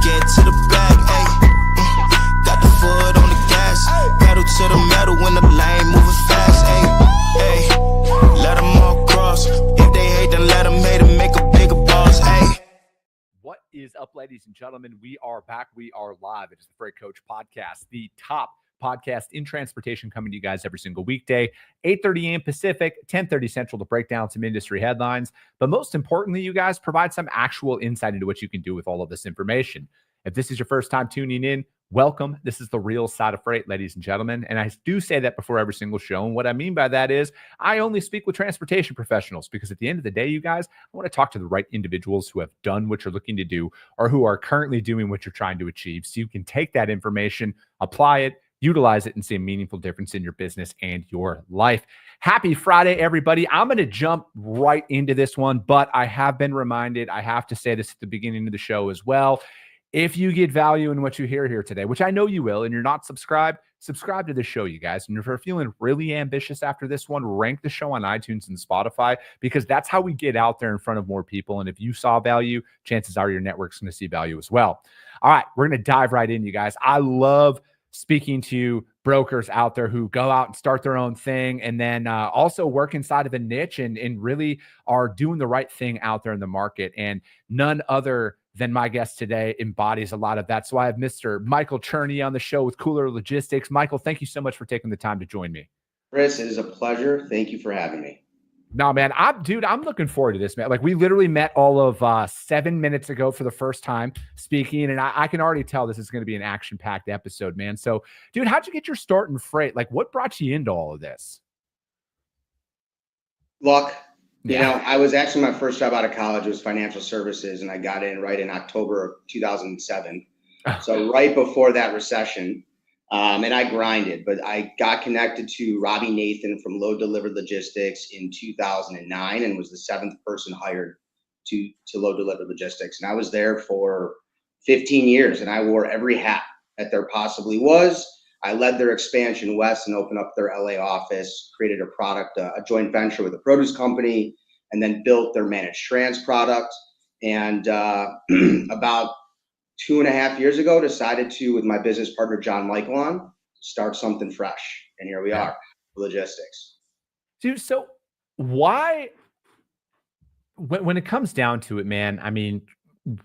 get to the bag, ayy. Got the foot on the gas, pedal to the metal when the lane moving fast, ayy. Let them all cross. If they hate, then let them hate and make a bigger boss, ayy. What is up, ladies and gentlemen? We are back. We are live. It is the Freight Coach Podcast, the top podcast in transportation, coming to you guys every single weekday, 8:30 a.m. Pacific, 10:30 Central, to break down some industry headlines. But most importantly, you guys provide some actual insight into what you can do with all of this information. If this is your first time tuning in, welcome. This is the real side of freight, ladies and gentlemen. And I do say that before every single show. And what I mean by that is I only speak with transportation professionals, because at the end of the day, you guys, I want to talk to the right individuals who have done what you're looking to do or who are currently doing what you're trying to achieve, so you can take that information, apply it, utilize it, and see a meaningful difference in your business and your life. Happy Friday, everybody. I'm going to jump right into this one, but I have been reminded, I have to say this at the beginning of the show as well. If you get value in what you hear here today, which I know you will, and you're not subscribed, subscribe to the show, you guys. And if you're feeling really ambitious after this one, rank the show on iTunes and Spotify, because that's how we get out there in front of more people. And if you saw value, chances are your network's going to see value as well. All right, we're going to dive right in, you guys. I love speaking to brokers out there who go out and start their own thing, and then also work inside of a niche and really are doing the right thing out there in the market. And none other than my guest today embodies a lot of that. So I have Mr. Michael Cherney on the show with Cooler Logistics. Michael, thank you so much for taking the time to join me. Chris, it is a pleasure. Thank you for having me. No, man, I'm looking forward to this, man. Like, we literally met all of 7 minutes ago for the first time speaking, and I can already tell this is going to be an action-packed episode, man. So, dude, how'd you get your start in freight? Like, what brought you into all of this? Luck. You know, I was actually, my first job out of college was financial services, and I got in right in October of 2007. So right before that recession, and I grinded, but I got connected to Robbie Nathan from Load Delivered Logistics in 2009 and was the 7th person hired to Load Delivered Logistics. And I was there for 15 years, and I wore every hat that there possibly was. I led their expansion west and opened up their LA office, created a product, a joint venture with a produce company, and then built their managed trans product. And about 2.5 years ago, decided to, with my business partner, John Michael, start something fresh. And here we are, logistics. Dude, so why, when it comes down to it, man, I mean,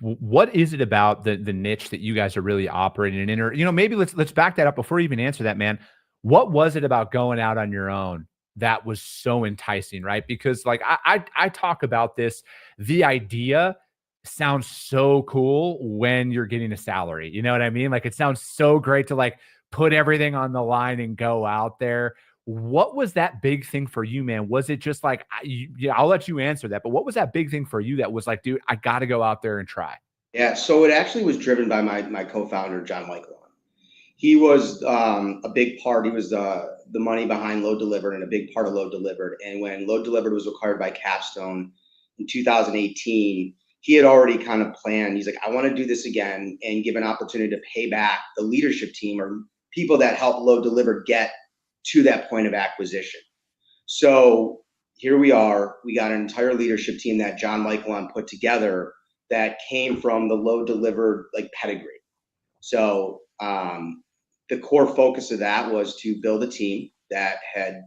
what is it about the niche that you guys are really operating in? Or, you know, maybe let's back that up before you even answer that, man. What was it about going out on your own that was so enticing, right? Because like I talk about this, the idea sounds so cool when you're getting a salary. You know what I mean? Like, it sounds so great to like put everything on the line and go out there. What was that big thing for you, man? Was it just like, I'll let you answer that, but what was that big thing for you that was like, dude, I got to go out there and try? Yeah. So it actually was driven by my co-founder, John Michael. He was a big part. He was the money behind Load Delivered and a big part of Load Delivered. And when Load Delivered was acquired by Capstone in 2018, he had already kind of planned. He's like, I want to do this again and give an opportunity to pay back the leadership team or people that helped Load Delivered get to that point of acquisition. So here we are. We got an entire leadership team that John Michael put together that came from the Load Delivered like pedigree. So the core focus of that was to build a team that had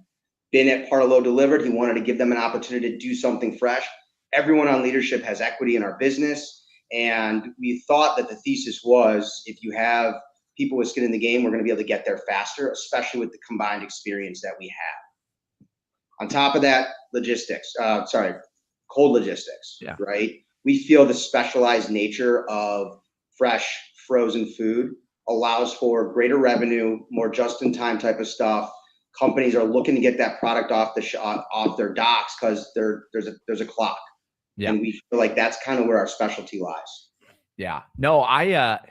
been at part of Load Delivered. He wanted to give them an opportunity to do something fresh. Everyone on leadership has equity in our business. And we thought that the thesis was, if you have people with skin in the game, we're going to be able to get there faster, especially with the combined experience that we have. On top of that, cold logistics, right? We feel the specialized nature of fresh frozen food allows for greater revenue, more just-in-time type of stuff. Companies are looking to get that product off their docks because there's a clock. Yeah. And we feel like that's kind of where our specialty lies. Yeah. No, I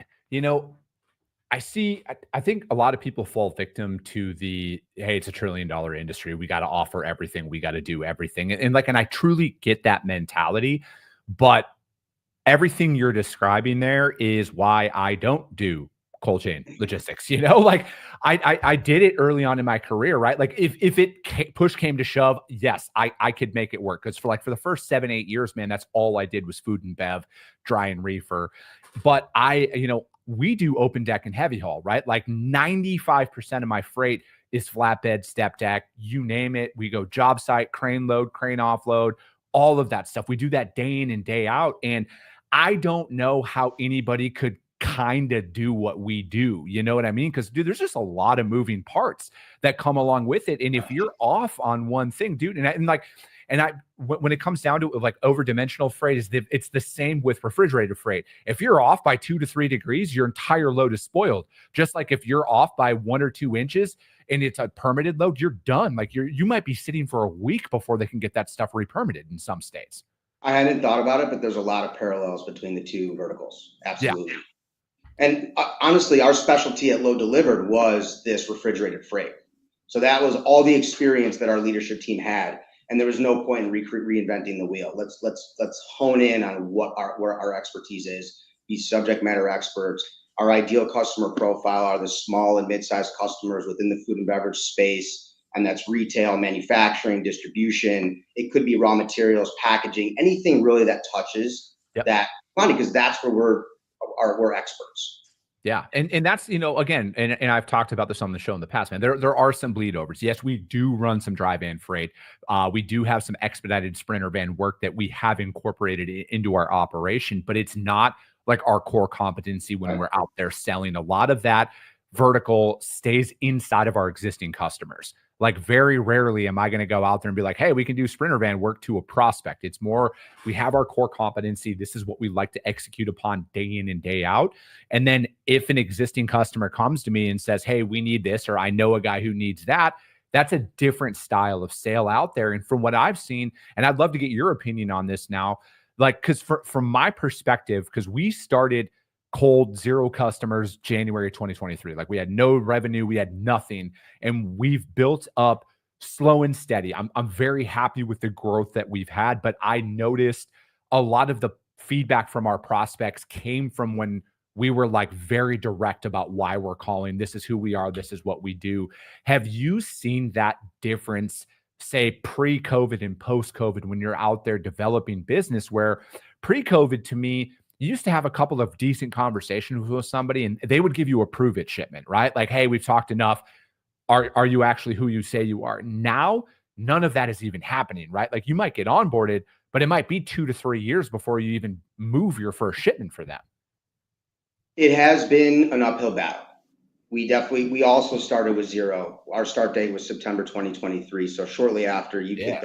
think a lot of people fall victim to the, hey, it's $1 trillion industry. We got to offer everything. We got to do everything. And I truly get that mentality, but everything you're describing there is why I don't do cold chain logistics, like I did it early on in my career, right? Like if push came to shove, yes, I could make it work. Cause for the first 7-8 years, man, that's all I did was food and bev, dry and reefer. But we do open deck and heavy haul, right? Like 95% of my freight is flatbed, step deck, you name it. We go job site, crane load, crane offload, all of that stuff. We do that day in and day out. And I don't know how anybody could kind of do what we do. You know what I mean? Because, dude, there's just a lot of moving parts that come along with it. And if you're off on one thing, dude, when it comes down to it, like overdimensional freight, it's the same with refrigerated freight. If you're off by 2 to 3 degrees, your entire load is spoiled. Just like if you're off by 1 or 2 inches and it's a permitted load, you're done. Like you might be sitting for a week before they can get that stuff re-permitted in some states. I hadn't thought about it, but there's a lot of parallels between the two verticals. Absolutely. Yeah. And honestly, our specialty at Load Delivered was this refrigerated freight. So that was all the experience that our leadership team had. And there was no point in reinventing the wheel. Let's hone in on where our expertise is, be subject matter experts. Our ideal customer profile are the small and mid-sized customers within the food and beverage space. And that's retail, manufacturing, distribution. It could be raw materials, packaging, anything really that touches that money, because that's where we're experts. Yeah. And that's, again, and I've talked about this on the show in the past, man, there are some bleed overs. Yes, we do run some dry van freight. We do have some expedited sprinter van work that we have incorporated into our operation, but it's not like our core competency when we're out there selling. A lot of that vertical stays inside of our existing customers. Like very rarely am I going to go out there and be like, hey, we can do sprinter van work to a prospect. It's more, we have our core competency. This is what we like to execute upon day in and day out. And then if an existing customer comes to me and says, hey, we need this, or I know a guy who needs that, that's a different style of sale out there. And from what I've seen, and I'd love to get your opinion on this now, like, because from my perspective, because we started cold, 0 customers, January 2023. Like we had no revenue, we had nothing, and we've built up slow and steady. I'm very happy with the growth that we've had, but I noticed a lot of the feedback from our prospects came from when we were like very direct about why we're calling. This is who we are. This is what we do. Have you seen that difference, say pre-COVID and post-COVID, when you're out there developing business, where pre-COVID to me, you used to have a couple of decent conversations with somebody and they would give you a prove it shipment, right? Like, hey, we've talked enough. Are you actually who you say you are? Now, none of that is even happening, right? Like you might get onboarded, but it might be 2 to 3 years before you even move your first shipment for them. It has been an uphill battle. We also started with 0. Our start date was September 2023. So shortly after you kicked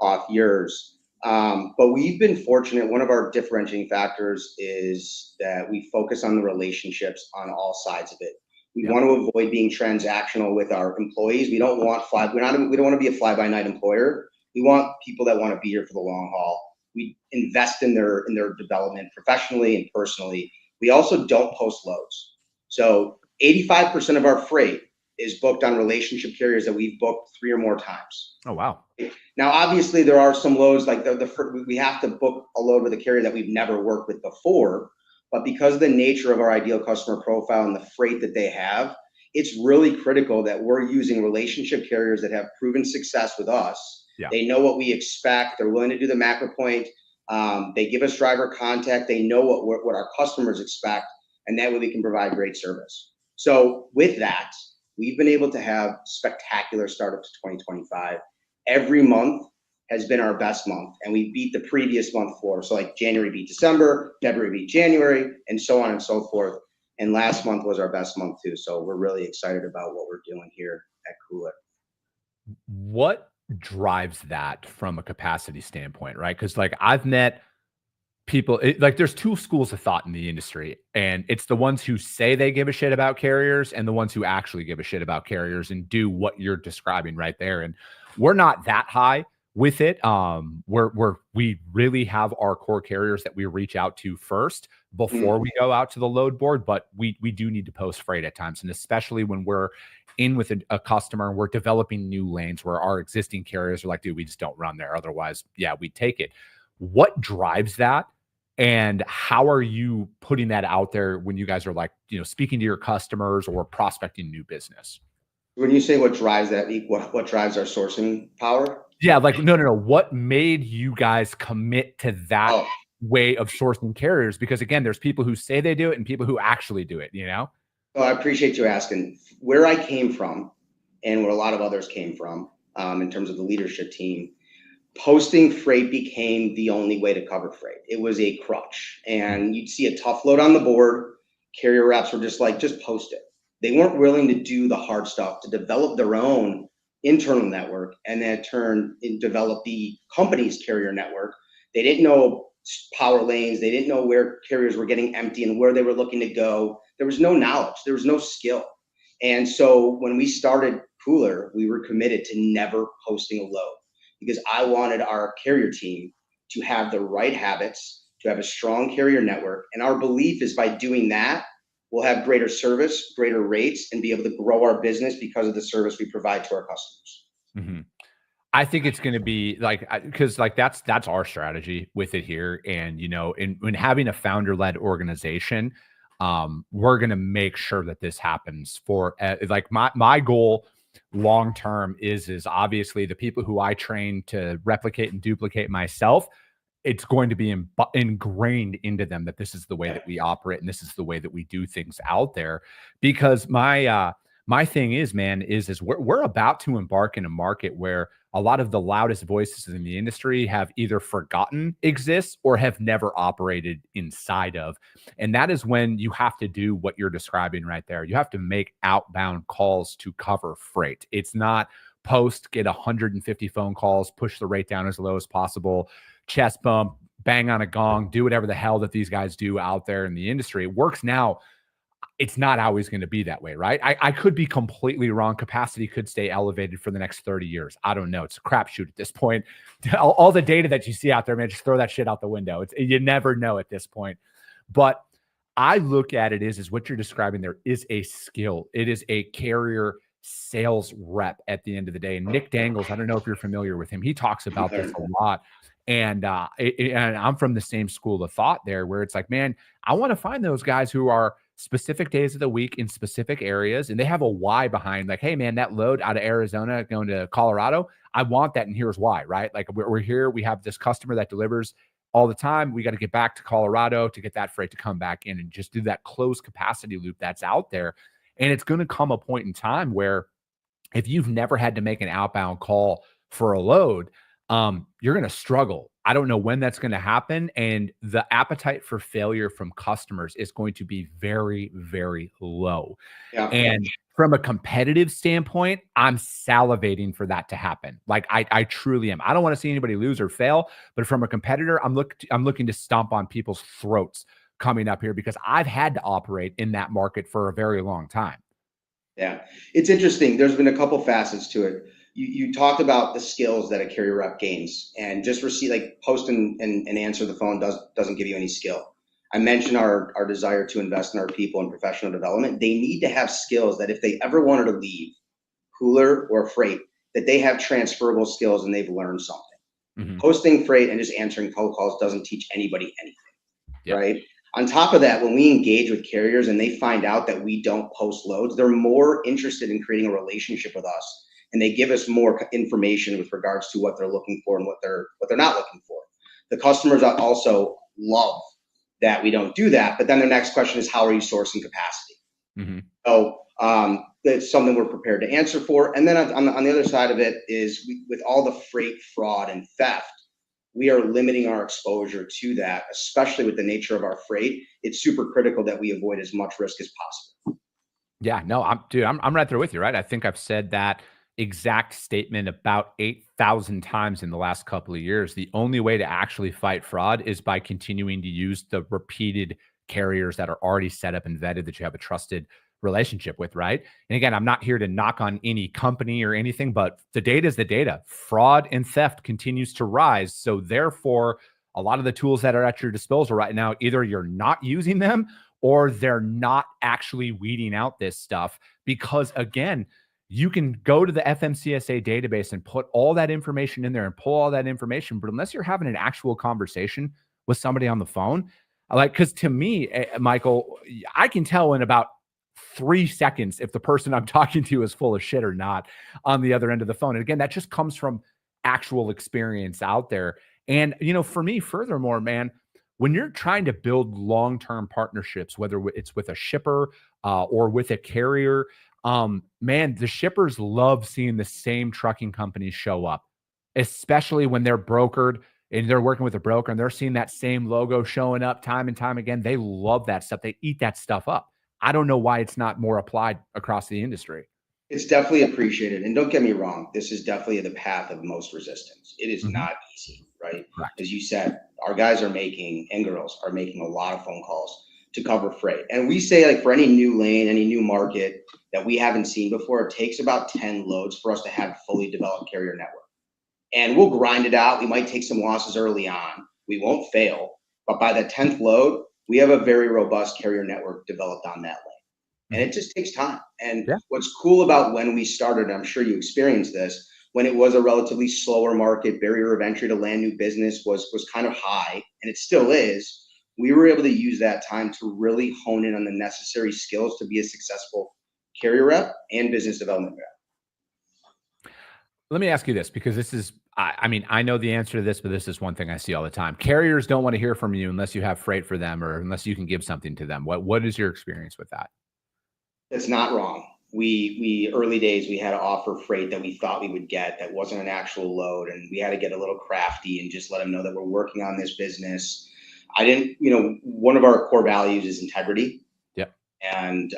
off yours. But we've been fortunate. One of our differentiating factors is that we focus on the relationships on all sides of it. We want to avoid being transactional with our employees. We don't want we don't want to be a fly-by-night employer. We want people that want to be here for the long haul. We invest in their development professionally and personally. We also don't post loads. So 85% of our freight is booked on relationship carriers that we've booked 3 or more times. Oh, wow. Now, obviously, there are some loads like we have to book a load with a carrier that we've never worked with before. But because of the nature of our ideal customer profile and the freight that they have, it's really critical that we're using relationship carriers that have proven success with us. Yeah. They know what we expect. They're willing to do the macro point. They give us driver contact. They know what our customers expect. And that way we can provide great service. So with that, we've been able to have spectacular startups to 2025. Every month has been our best month, and we beat the previous month floor. So like January beat December, February beat January, and so on and so forth. And last month was our best month too. So we're really excited about what we're doing here at Cool It. What drives that from a capacity standpoint, right? Because like I've met people, there's 2 schools of thought in the industry, and it's the ones who say they give a shit about carriers and the ones who actually give a shit about carriers and do what you're describing right there. And we're not that high with it. We really have our core carriers that we reach out to first before we go out to the load board, but we do need to post freight at times. And especially when we're in with a customer and we're developing new lanes where our existing carriers are like, dude, we just don't run there. Otherwise, yeah, we take it. What drives that? And how are you putting that out there when you guys are like, speaking to your customers or prospecting new business? When you say what drives that, what drives our sourcing power? Yeah, like no. What made you guys commit to that way of sourcing carriers? Because again, there's people who say they do it and people who actually do it, Oh, I appreciate you asking. Where I came from and where a lot of others came from, in terms of the leadership team, posting freight became the only way to cover freight. It was a crutch, and you'd see a tough load on the board. Carrier reps were just like, just post it. They weren't willing to do the hard stuff to develop their own internal network and then develop the company's carrier network. They didn't know power lanes. They didn't know where carriers were getting empty and where they were looking to go. There was no knowledge. There was no skill. And so when we started Cooler, we were committed to never posting a load, because I wanted our carrier team to have the right habits, to have a strong carrier network. And our belief is by doing that, we'll have greater service, greater rates, and be able to grow our business because of the service we provide to our customers. Mm-hmm. I think it's going to be because that's our strategy with it here. And, in having a founder-led organization, we're going to make sure that this happens for my goal long-term is obviously the people who I train to replicate and duplicate myself. It's going to be ingrained into them that this is the way that we operate and this is the way that we do things out there. Because my thing is, man, is we're about to embark in a market where a lot of the loudest voices in the industry have either forgotten exists or have never operated inside of. And that is when you have to do what you're describing right there. You have to make outbound calls to cover freight. It's not post, get 150 phone calls, push the rate down as low as possible, chest bump, bang on a gong, do whatever the hell that these guys do out there in the industry. It works now. It's not always going to be that way, right? I could be completely wrong. Capacity could stay elevated for the next 30 years. I don't know. It's a crapshoot at this point. All the data that you see out there, man, just throw that shit out the window. You never know at this point. But I look at it is what you're describing there is a skill. It is a carrier sales rep at the end of the day. And Nick Dangles, I don't know if you're familiar with him. He talks about this a lot. And I'm from the same school of thought there, where it's like, man, I want to find those guys who are specific days of the week in specific areas, and they have a why behind, like, hey, man, that load out of Arizona going to Colorado, I want that, and here's why, right? Like, we're here, we have this customer that delivers all the time. We got to get back to Colorado to get that freight to come back in and just do that closed capacity loop that's out there. And it's going to come a point in time where if you've never had to make an outbound call for a load, you're going to struggle. I don't know when that's going to happen. And the appetite for failure from customers is going to be very, very low. Yeah. And from a competitive standpoint, I'm salivating for that to happen. Like I truly am. I don't want to see anybody lose or fail, but from a competitor, I'm looking to stomp on people's throats coming up here, because I've had to operate in that market for a very long time. Yeah, it's interesting. There's been a couple facets to it. You talked about the skills that a carrier rep gains, and just post and answer the phone doesn't give you any skill. I mentioned our desire to invest in our people and professional development. They need to have skills that if they ever wanted to leave Cooler or Freight, that they have transferable skills and they've learned something. Mm-hmm. Posting freight and just answering phone calls doesn't teach anybody anything, right? On top of that, when we engage with carriers and they find out that we don't post loads, they're more interested in creating a relationship with us. And they give us more information with regards to what they're looking for and what they're not looking for. The customers also love that we don't do that. But then their next question is, how are you sourcing capacity? Mm-hmm. So it's something we're prepared to answer for. And then on the other side of it is with all the freight fraud and theft, we are limiting our exposure to that, especially with the nature of our freight. It's super critical that we avoid as much risk as possible. Yeah, no, I'm right there with you, right? I think I've said that exact statement about 8,000 times in the last couple of years. The only way to actually fight fraud is by continuing to use the repeated carriers that are already set up and vetted, that you have a trusted relationship with, right? And again, I'm not here to knock on any company or anything, but the data is the data. Fraud and theft continues to rise. So therefore, a lot of the tools that are at your disposal right now, either you're not using them or they're not actually weeding out this stuff, because again, you can go to the FMCSA database and put all that information in there and pull all that information. But unless you're having an actual conversation with somebody on the phone. Because to me, Michael, I can tell in about 3 seconds if the person I'm talking to is full of shit or not on the other end of the phone. And again, that just comes from actual experience out there. And, for me, furthermore, man, when you're trying to build long-term partnerships, whether it's with a shipper or with a carrier, man, the shippers love seeing the same trucking companies show up, especially when they're brokered and they're working with a broker and they're seeing that same logo showing up time and time again. They love that stuff. They eat that stuff up. I don't know why it's not more applied across the industry. It's definitely appreciated. And don't get me wrong, this is definitely the path of most resistance. It is not easy, right? Correct. As you said, our guys are making, and girls are making a lot of phone calls to cover freight. And we say, like, for any new lane, any new market that we haven't seen before, it takes about 10 loads for us to have a fully developed carrier network. And we'll grind it out. We might take some losses early on. We won't fail. But by the 10th load, we have a very robust carrier network developed on that lane. And it just takes time. And what's cool about when we started, I'm sure you experienced this, when it was a relatively slower market, barrier of entry to land new business was kind of high, and it still is. We were able to use that time to really hone in on the necessary skills to be a successful carrier rep and business development rep. Let me ask you this, because this is, I know the answer to this, but this is one thing I see all the time. Carriers don't want to hear from you unless you have freight for them or unless you can give something to them. What is your experience with that? That's not wrong. We early days, we had to offer freight that we thought we would get that wasn't an actual load. And we had to get a little crafty and just let them know that we're working on this business. One of our core values is integrity. Yep. And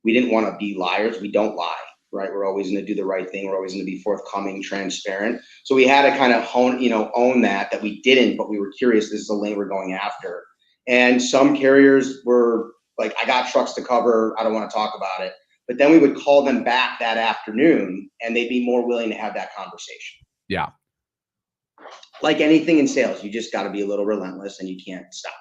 we didn't want to be liars. We don't lie, right? We're always going to do the right thing. We're always going to be forthcoming, transparent. So we had to kind of own that we didn't, but we were curious. This is the lane we're going after. And some carriers were like, I got trucks to cover. I don't want to talk about it. But then we would call them back that afternoon and they'd be more willing to have that conversation. Yeah. Like anything in sales, you just got to be a little relentless and you can't stop.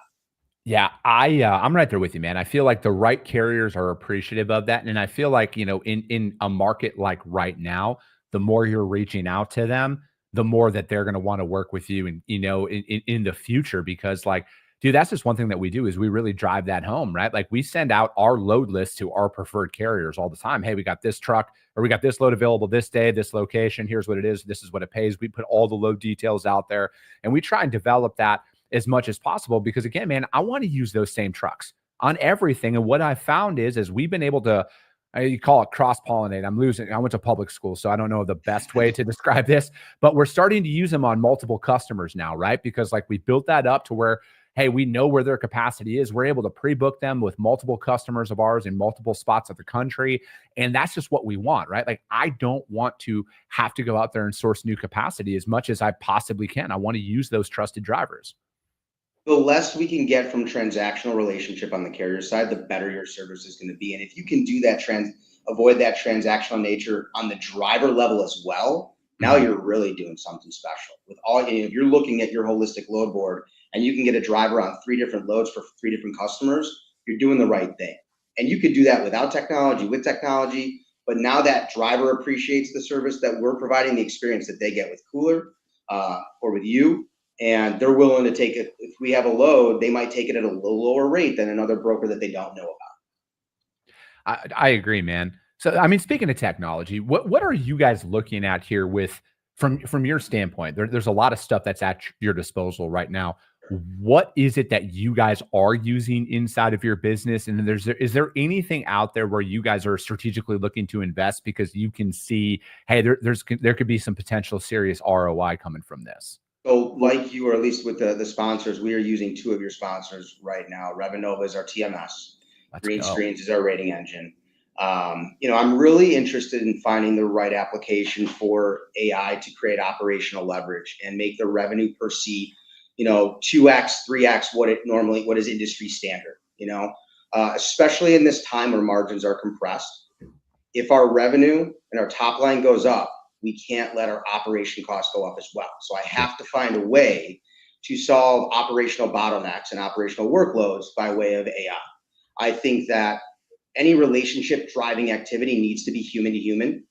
Yeah, I'm right there with you, man. I feel like the right carriers are appreciative of that. And I feel like, in a market like right now, the more you're reaching out to them, the more that they're going to want to work with you and, in the future, because like, dude, that's just one thing that we do is we really drive that home, right? Like we send out our load list to our preferred carriers all the time. Hey, we got this truck or we got this load available this day, this location. Here's what it is. This is what it pays. We put all the load details out there and we try and develop that as much as possible because again, man, I want to use those same trucks on everything. And what I found is we've been able to, you call it cross-pollinate. I went to public school, so I don't know the best way to describe this, but we're starting to use them on multiple customers now, right? Because like we built that up to where, hey, we know where their capacity is. We're able to pre-book them with multiple customers of ours in multiple spots of the country. And that's just what we want, right? Like, I don't want to have to go out there and source new capacity as much as I possibly can. I want to use those trusted drivers. The less we can get from transactional relationship on the carrier side, the better your service is going to be. And if you can do that avoid that transactional nature on the driver level as well, now you're really doing something special. With all, if you're looking at your holistic load board and you can get a driver on 3 different loads for 3 different customers, you're doing the right thing. And you could do that without technology, with technology, but now that driver appreciates the service that we're providing, the experience that they get with Cooler or with you, and they're willing to take it. If we have a load, they might take it at a little lower rate than another broker that they don't know about. I agree, man. So, I mean, speaking of technology, what are you guys looking at here with from your standpoint? There's a lot of stuff that's at your disposal right now. What is it that you guys are using inside of your business? And then is there anything out there where you guys are strategically looking to invest because you can see, hey, there could be some potential serious ROI coming from this? So like you, or at least with the sponsors, we are using 2 of your sponsors right now. Revenova is our TMS. Green Screens is our rating engine. I'm really interested in finding the right application for AI to create operational leverage and make the revenue per seat, 2x, 3x what is industry standard, especially in this time where margins are compressed. If our revenue and our top line goes up, we can't let our operation costs go up as well. So I have to find a way to solve operational bottlenecks and operational workloads by way of AI. I think that any relationship driving activity needs to be human to human,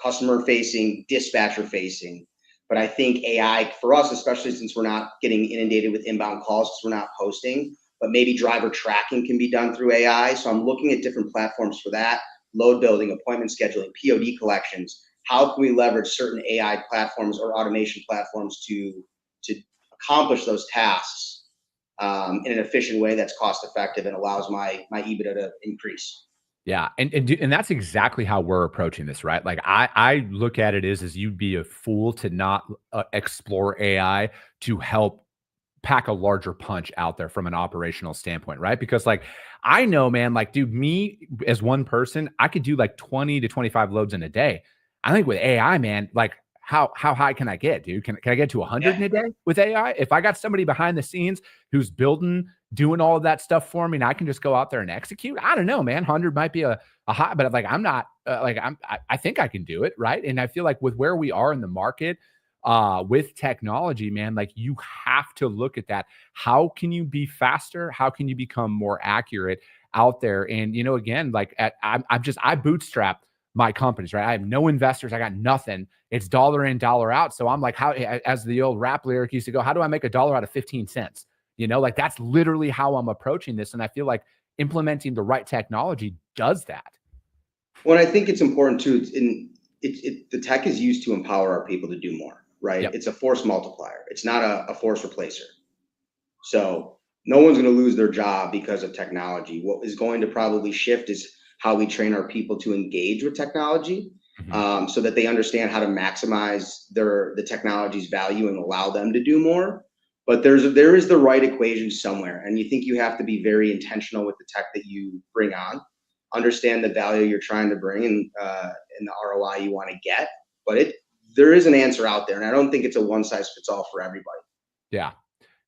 customer facing, dispatcher facing. But I think AI for us, especially since we're not getting inundated with inbound calls because we're not posting, but maybe driver tracking can be done through AI. So I'm looking at different platforms for that, load building, appointment scheduling, POD collections. How can we leverage certain AI platforms or automation platforms to accomplish those tasks in an efficient way that's cost effective and allows my EBITDA to increase? Yeah. And that's exactly how we're approaching this, right? Like I look at it as you'd be a fool to not explore AI to help pack a larger punch out there from an operational standpoint, right? Because like I know, man, like dude, me as one person, I could do like 20 to 25 loads in a day. I think with AI, man, like how high can I get, dude? Can I get to 100 in a day with AI? If I got somebody behind the scenes who's building, doing all of that stuff for me, and I can just go out there and execute, I don't know, man. 100 might be a high, but like I'm not I think I can do it, right? And I feel like with where we are in the market, with technology, man, like you have to look at that. How can you be faster? How can you become more accurate out there? And you know, again, like I bootstrap my companies, right? I have no investors. I got nothing. It's dollar in, dollar out. So I'm like, how, as the old rap lyric used to go, how do I make $1 out of 15 cents? You know, like that's literally how I'm approaching this. And I feel like implementing the right technology does that. Well, I think it's important too. The tech is used to empower our people to do more, right? Yep. It's a force multiplier. It's not a force replacer. So no one's going to lose their job because of technology. What is going to probably shift is how we train our people to engage with technology, so that they understand how to maximize the technology's value and allow them to do more. But there is the right equation somewhere, and you think you have to be very intentional with the tech that you bring on, understand the value you're trying to bring and the ROI you want to get. But there is an answer out there, and I don't think it's a one size fits all for everybody. Yeah.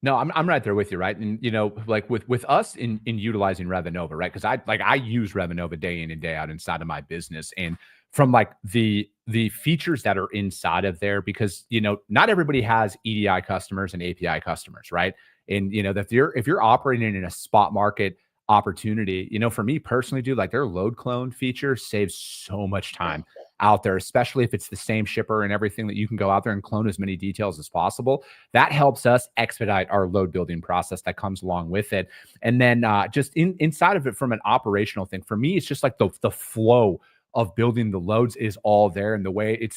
No, I'm right there with you, right? And you know, like with us in utilizing Revenova, right? Because I use Revenova day in and day out inside of my business, and from like the features that are inside of there, because you know, not everybody has EDI customers and API customers, right? And you know, that if you're operating in a spot market opportunity, you know, for me personally, dude, like their load clone feature saves so much time out there, especially if it's the same shipper and everything, that you can go out there and clone as many details as possible. That helps us expedite our load building process that comes along with it. And then just inside of it from an operational thing, for me, it's just like the flow of building the loads is all there. And the way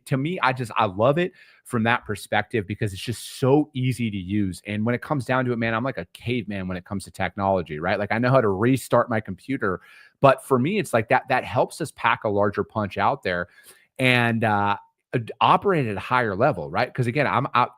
to me, I love it from that perspective because it's just so easy to use. And when it comes down to it, man, I'm like a caveman when it comes to technology, right? Like I know how to restart my computer, but for me, it's like that helps us pack a larger punch out there and operate at a higher level, right? Because again,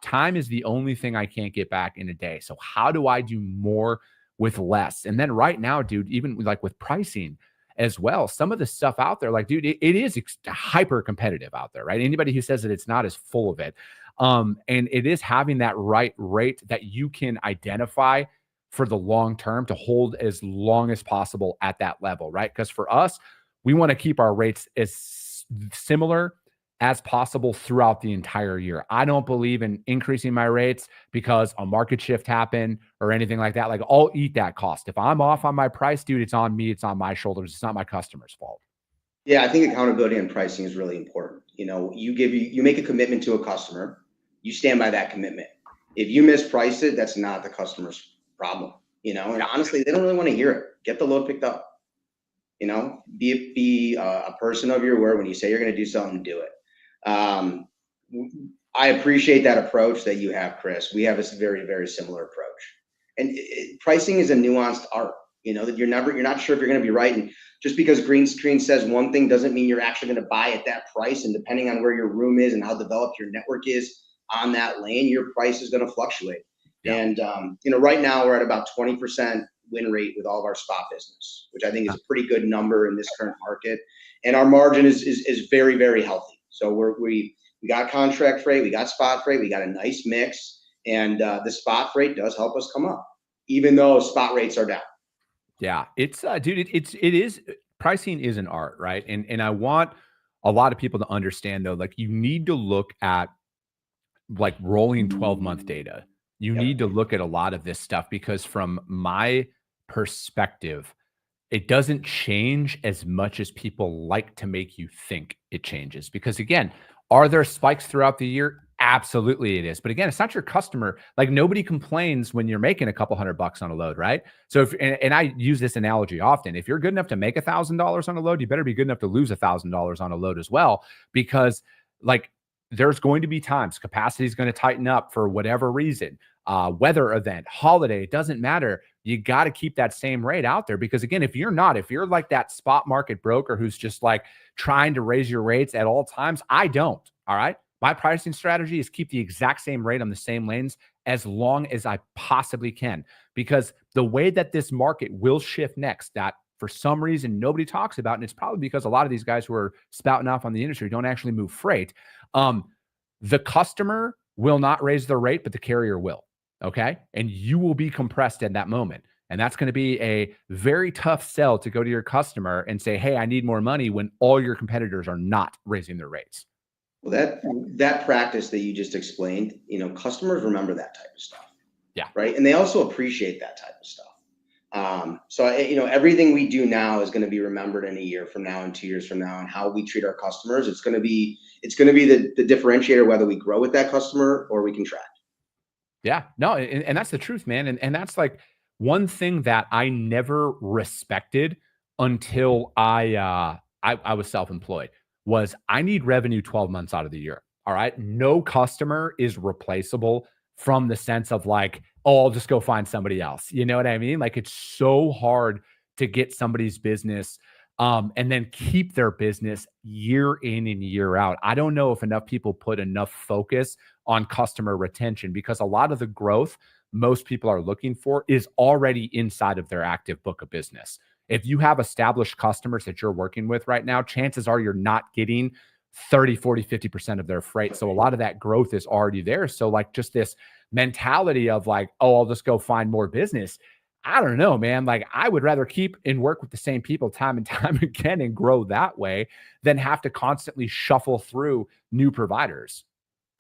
time is the only thing I can't get back in a day. So how do I do more with less? And then right now, dude, even like with pricing as well, some of the stuff out there, like, dude, it is hyper competitive out there, right? Anybody who says that it's not is full of it. And it is having that right rate that you can identify for the long term to hold as long as possible at that level, right? Because for us, we want to keep our rates as similar as possible throughout the entire year. I don't believe in increasing my rates because a market shift happened or anything like that. Like I'll eat that cost. If I'm off on my price, dude, it's on me. It's on my shoulders. It's not my customer's fault. Yeah, I think accountability and pricing is really important. You know, you make a commitment to a customer, you stand by that commitment. If you misprice it, that's not the customer's problem. You know, and honestly, they don't really want to hear it. Get the load picked up. You know, be a person of your word. When you say you're going to do something, do it. I appreciate that approach that you have, Chris. We have a very, very similar approach. And pricing is a nuanced art. You know, that you're not sure if you're going to be right. And just because green screen says one thing doesn't mean you're actually going to buy at that price. And depending on where your room is and how developed your network is on that lane, your price is going to fluctuate. Yeah. And you know, right now we're at about 20% win rate with all of our spot business, which I think is a pretty good number in this current market. And our margin is very, very healthy. So we got contract freight, we got spot freight, we got a nice mix, and the spot freight does help us come up, even though spot rates are down. Yeah, it's dude, it is pricing is an art, right? And I want a lot of people to understand though, like you need to look at like rolling 12-month data. You need to look at a lot of this stuff because from my perspective, it doesn't change as much as people like to make you think it changes. Because again, are there spikes throughout the year? Absolutely it is. But again, it's not your customer. Like nobody complains when you're making a couple $100 on a load, right? So if, and I use this analogy often, if you're good enough to make $1,000 on a load, you better be good enough to lose $1,000 on a load as well, because like there's going to be times capacity is going to tighten up for whatever reason, weather event, holiday, it doesn't matter. You got to keep that same rate out there, because again, if you're like that spot market broker who's just like trying to raise your rates at all times, I don't. All right. My pricing strategy is keep the exact same rate on the same lanes as long as I possibly can, because the way that this market will shift next, that for some reason nobody talks about, and it's probably because a lot of these guys who are spouting off on the industry don't actually move freight. The customer will not raise their rate, but the carrier will. Okay. And you will be compressed in that moment. And that's going to be a very tough sell to go to your customer and say, hey, I need more money, when all your competitors are not raising their rates. Well, that practice that you just explained, customers remember that type of stuff. Yeah. Right. And they also appreciate that type of stuff. So everything we do now is going to be remembered in a year from now and 2 years from now, and how we treat our customers. It's going to be the differentiator, whether we grow with that customer or we contract. Yeah. No. And that's the truth, man. And that's like one thing that I never respected until I was self-employed, was I need revenue 12 months out of the year. All right. No customer is replaceable from the sense of like, oh, I'll just go find somebody else. You know what I mean? Like it's so hard to get somebody's business and then keep their business year in and year out. I don't know if enough people put enough focus on customer retention, because a lot of the growth most people are looking for is already inside of their active book of business. If you have established customers that you're working with right now, chances are you're not getting 30, 40, 50% of their freight. So a lot of that growth is already there. So like just this mentality of like, oh, I'll just go find more business. I don't know, man. Like I would rather keep and work with the same people time and time again and grow that way than have to constantly shuffle through new providers.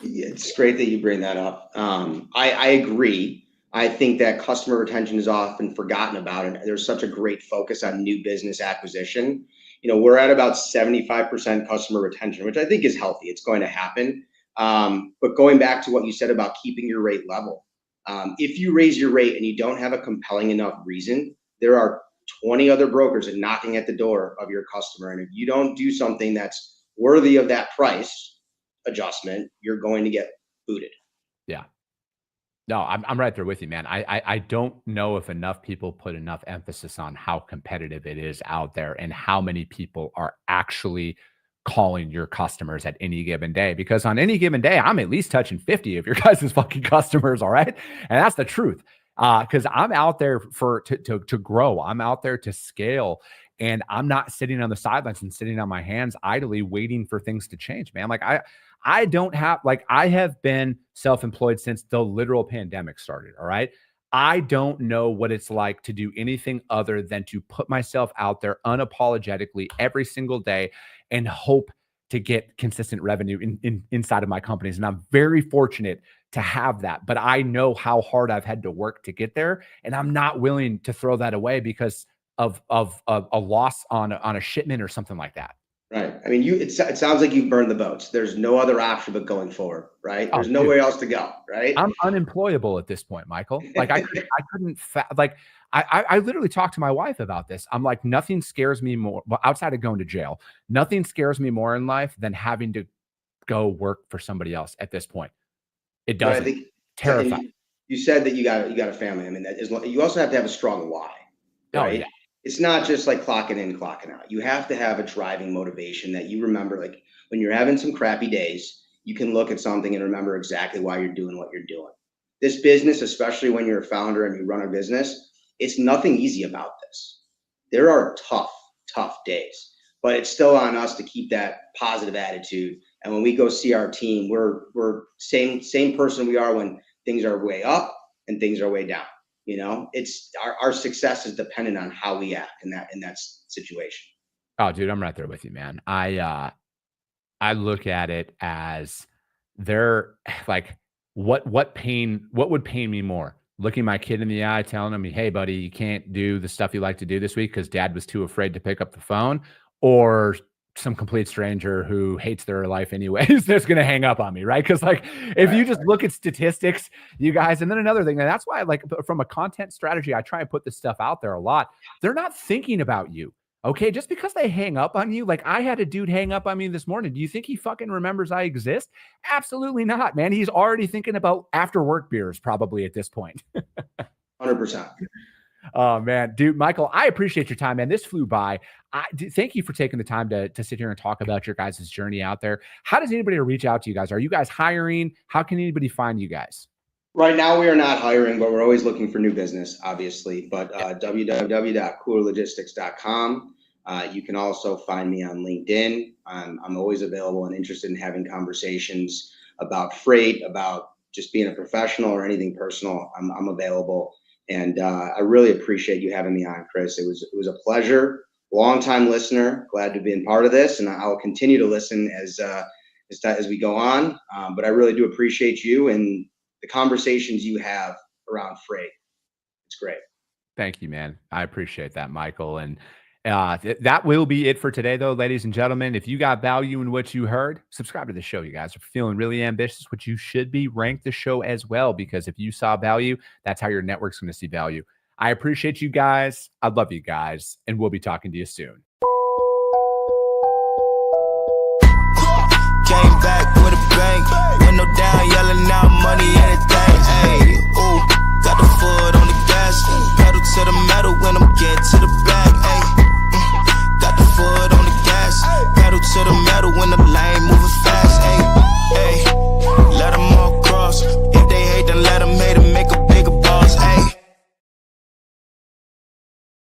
It's great that you bring that up. I agree. I think that customer retention is often forgotten about, and there's such a great focus on new business acquisition. We're at about 75% customer retention, which I think is healthy. It's going to happen. But going back to what you said about keeping your rate level, if you raise your rate and you don't have a compelling enough reason, there are 20 other brokers knocking at the door of your customer. And if you don't do something that's worthy of that price adjustment, you're going to get booted. Yeah. No, I'm right there with you, man. I don't know if enough people put enough emphasis on how competitive it is out there and how many people are actually calling your customers at any given day. Because on any given day, I'm at least touching 50 of your guys' fucking customers, all right? And that's the truth. Because I'm out there to grow. I'm out there to scale. And I'm not sitting on the sidelines and sitting on my hands idly waiting for things to change, man. Like I don't have, like, I have been self-employed since the literal pandemic started. All right. I don't know what it's like to do anything other than to put myself out there unapologetically every single day and hope to get consistent revenue inside of my companies. And I'm very fortunate to have that, but I know how hard I've had to work to get there. And I'm not willing to throw that away because of a loss on a shipment or something like that. Right. I mean, it sounds like you've burned the boats. There's no other option but going forward, right? There's nowhere else to go, right? I'm unemployable at this point, Michael. Like I literally talked to my wife about this. I'm like, nothing scares me more, well, outside of going to jail, nothing scares me more in life than having to go work for somebody else at this point. It doesn't. I think, terrifying. You said that you got a family. I mean, you also have to have a strong why, right? Oh, yeah. It's not just like clocking in, clocking out. You have to have a driving motivation that you remember. Like when you're having some crappy days, you can look at something and remember exactly why you're doing what you're doing. This business, especially when you're a founder and you run a business, it's nothing easy about this. There are tough days, but it's still on us to keep that positive attitude. And when we go see our team, we're same person we are when things are way up and things are way down. It's our success is dependent on how we act in that situation. Oh, dude, I'm right there with you, man. I look at it as they're like, what would pain me more? Looking my kid in the eye, telling him, hey, buddy, you can't do the stuff you like to do this week because dad was too afraid to pick up the phone, or some complete stranger who hates their life anyways that's going to hang up on me, right? Because like if you just look at statistics, you guys, and then another thing, and that's why like from a content strategy, I try and put this stuff out there a lot. They're not thinking about you. Okay, just because they hang up on you, like I had a dude hang up on me this morning. Do you think he fucking remembers I exist? Absolutely not, man. He's already thinking about after work beers probably at this point. 100%. Oh man, dude, Michael, I appreciate your time, man. This flew by. Thank you for taking the time to sit here and talk about your guys' journey out there. How does anybody reach out to you guys? Are you guys hiring? How can anybody find you guys? Right now, we are not hiring, but we're always looking for new business, obviously. But www.coolerlogistics.com. You can also find me on LinkedIn. I'm always available and interested in having conversations about freight, about just being a professional or anything personal. I'm available. And I really appreciate you having me on, Chris. It was a pleasure. Long-time listener. Glad to be a part of this, and I'll continue to listen as we go on. But I really do appreciate you and the conversations you have around freight. It's great. Thank you, man. I appreciate that, Michael. And that will be it for today, though, ladies and gentlemen. If you got value in what you heard, subscribe to the show, you guys. If you're feeling really ambitious, which you should be, rank the show as well, because if you saw value, that's how your network's going to see value. I appreciate you guys. I love you guys, and we'll be talking to you soon. Came back with a bang, window down, yelling out money, anything. Hey, ooh, got the foot on the gas, pedal to the metal when I'm getting to the back. Hey, got the foot on the gas, pedal to the metal when the lane moving fast.